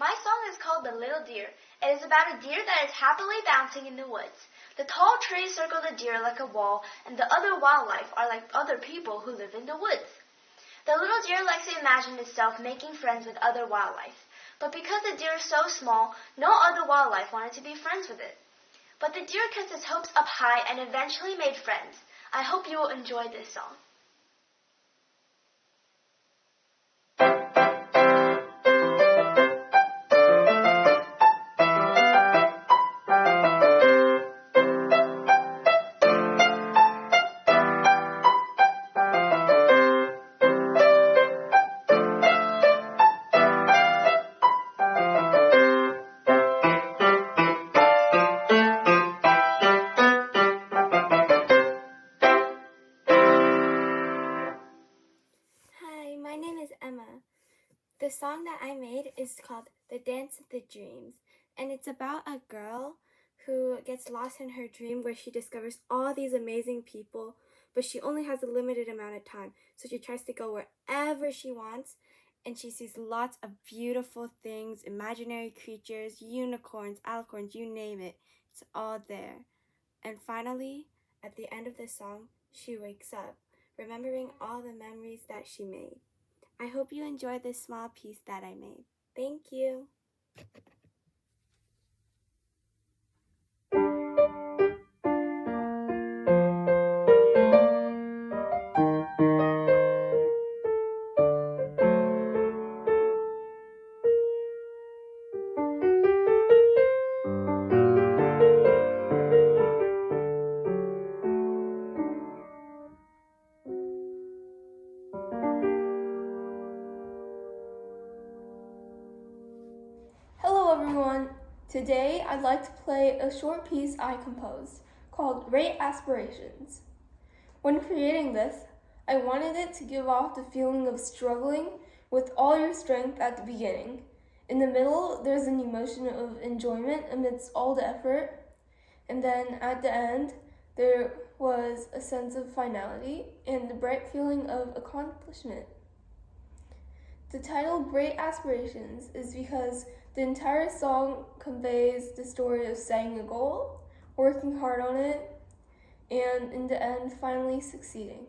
My song is called The Little Deer. It is about a deer that is happily bouncing in the woods. The tall trees circle the deer like a wall, and the other wildlife are like other people who live in the woods. The little deer likes to imagine itself making friends with other wildlife. But because the deer is so small, no other wildlife wanted to be friends with it. But the deer kept its hopes up high and eventually made friends. I hope you will enjoy this song. My name is Emma. The song that I made is called The Dance of the Dreams, and it's about a girl who gets lost in her dream where she discovers all these amazing people, but she only has a limited amount of time, so she tries to go wherever she wants, and she sees lots of beautiful things, imaginary creatures, unicorns, alicorns, you name it. It's all there. And finally, at the end of the song, she wakes up, remembering all the memories that she made. I hope you enjoyed this small piece that I made. Thank you. Hello everyone! Today I'd like to play a short piece I composed called Great Aspirations. When creating this, I wanted it to give off the feeling of struggling with all your strength at the beginning. In the middle, there's an emotion of enjoyment amidst all the effort, and then at the end, there was a sense of finality and the bright feeling of accomplishment. The title Great Aspirations is because the entire song conveys the story of setting a goal, working hard on it, and in the end, finally succeeding.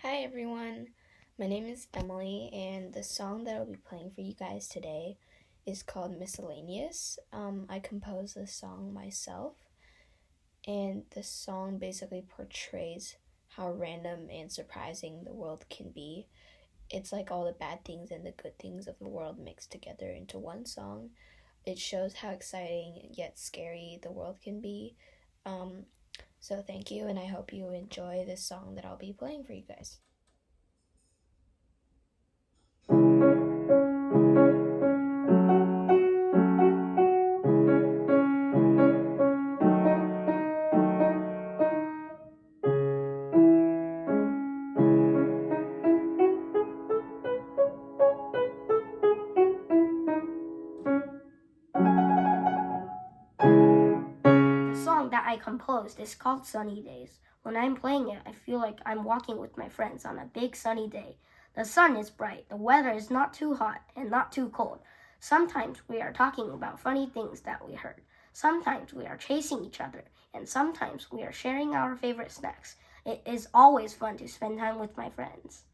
Hi everyone, my name is Emily, and the song that I'll be playing for you guys today is called Miscellaneous. I composed this song myself, and the song basically portrays how random and surprising the world can be. It's like all the bad things and the good things of the world mixed together into one song. It shows how exciting yet scary the world can be. So thank you, and I hope you enjoy this song that I'll be playing for you guys. That I composed is called Sunny Days. When I'm playing it, I feel like I'm walking with my friends on a big sunny day. The sun is bright, the weather is not too hot and not too cold. Sometimes we are talking about funny things that we heard. Sometimes we are chasing each other, and sometimes we are sharing our favorite snacks. It is always fun to spend time with my friends.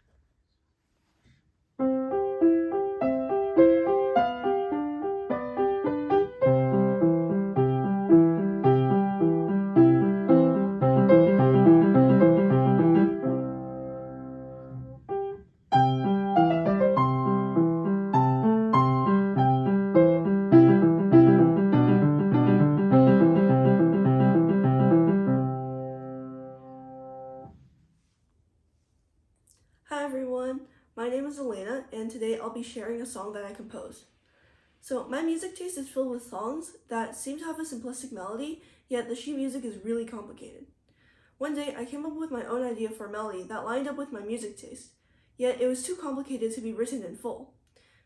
be sharing a song that I composed. So my music taste is filled with songs that seem to have a simplistic melody, yet the sheet music is really complicated. One day I came up with my own idea for a melody that lined up with my music taste, yet it was too complicated to be written in full.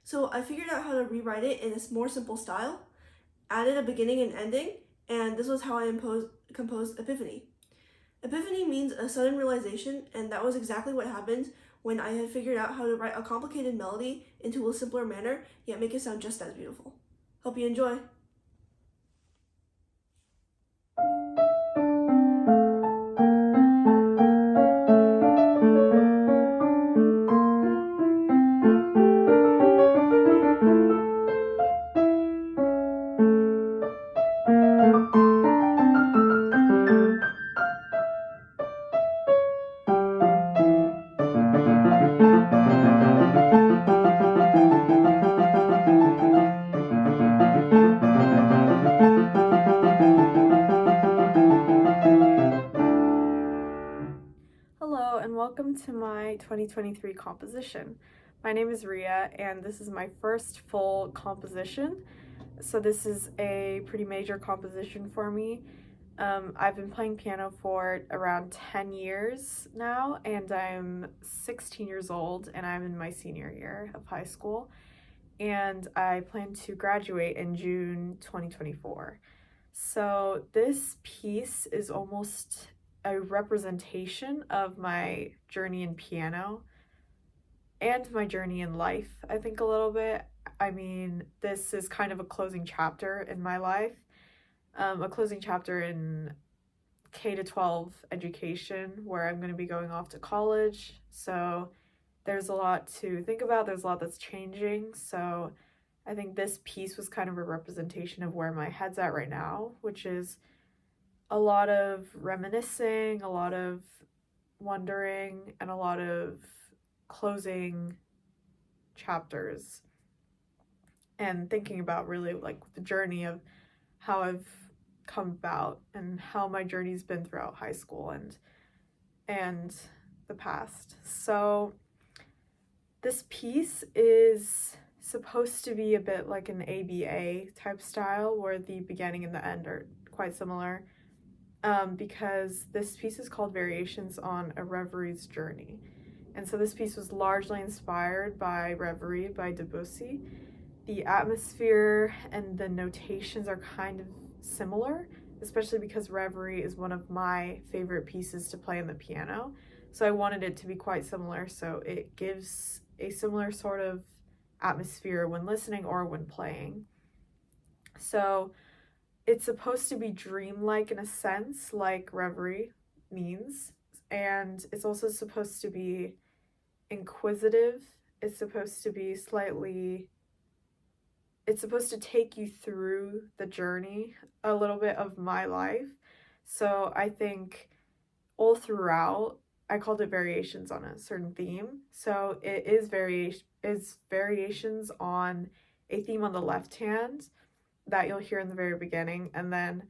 So I figured out how to rewrite it in a more simple style, added a beginning and ending, and this was how I composed Epiphany. Epiphany means a sudden realization, and that was exactly what happened when I had figured out how to write a complicated melody into a simpler manner, yet make it sound just as beautiful. Hope you enjoy! Hello and welcome to my 2023 composition. My name is Ria and this is my first full composition. So this is a pretty major composition for me. I've been playing piano for around 10 years now and I'm 16 years old and I'm in my senior year of high school. And I plan to graduate in June 2024. So this piece is almost a representation of my journey in piano and my journey in life, I think a little bit. I mean, this is kind of a closing chapter in my life, a closing chapter in K-12 education where I'm going to be going off to college. So there's a lot to think about. There's a lot that's changing. So I think this piece was kind of a representation of where my head's at right now, which is a lot of reminiscing, a lot of wondering, and a lot of closing chapters and thinking about really like the journey of how I've come about and how my journey's been throughout high school and the past. So this piece is supposed to be a bit like an ABA type style where the beginning and the end are quite similar. Because this piece is called Variations on a Reverie's Journey. And so this piece was largely inspired by Reverie by Debussy. The atmosphere and the notations are kind of similar, especially because Reverie is one of my favorite pieces to play on the piano. So I wanted it to be quite similar, so it gives a similar sort of atmosphere when listening or when playing. So it's supposed to be dreamlike in a sense, like Reverie means, and it's also supposed to be inquisitive. It's supposed to be it's supposed to take you through the journey a little bit of my life. So I think all throughout, I called it variations on a certain theme. So it is variations on a theme on the left hand that you'll hear in the very beginning, and then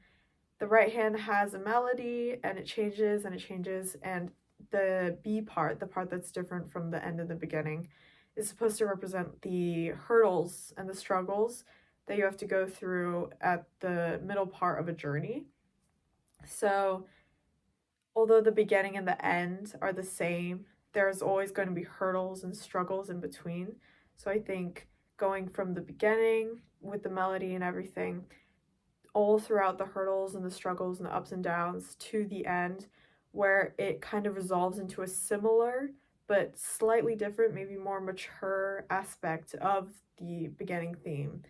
the right hand has a melody and it changes and it changes, and the B part, the part that's different from the end and the beginning, is supposed to represent the hurdles and the struggles that you have to go through at the middle part of a journey. So although the beginning and the end are the same, there's always going to be hurdles and struggles in between. So I think going from the beginning with the melody and everything, all throughout the hurdles and the struggles and the ups and downs to the end, where it kind of resolves into a similar but slightly different, maybe more mature aspect of the beginning theme,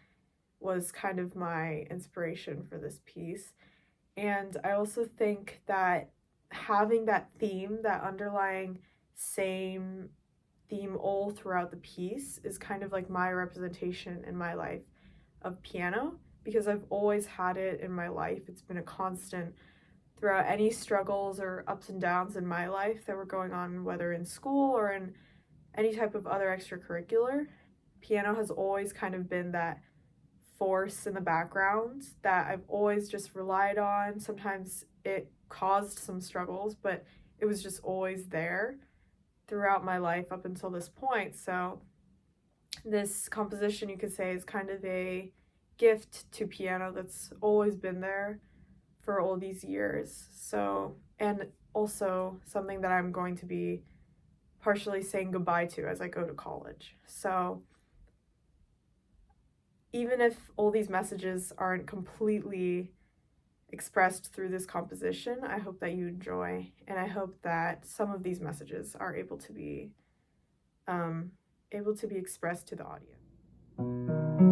was kind of my inspiration for this piece. And I also think that having that theme, that underlying same theme all throughout the piece, is kind of like my representation in my life of piano, because I've always had it in my life. It's been a constant throughout any struggles or ups and downs in my life that were going on, whether in school or in any type of other extracurricular. Piano has always kind of been that force in the background that I've always just relied on. Sometimes it caused some struggles, but it was just always there throughout my life up until this point. So This composition, you could say, is kind of a gift to piano that's always been there for all these years. So, and also something that I'm going to be partially saying goodbye to as I go to college. So even if all these messages aren't completely expressed through this composition, I hope that you enjoy, and I hope that some of these messages are able to be expressed to the audience.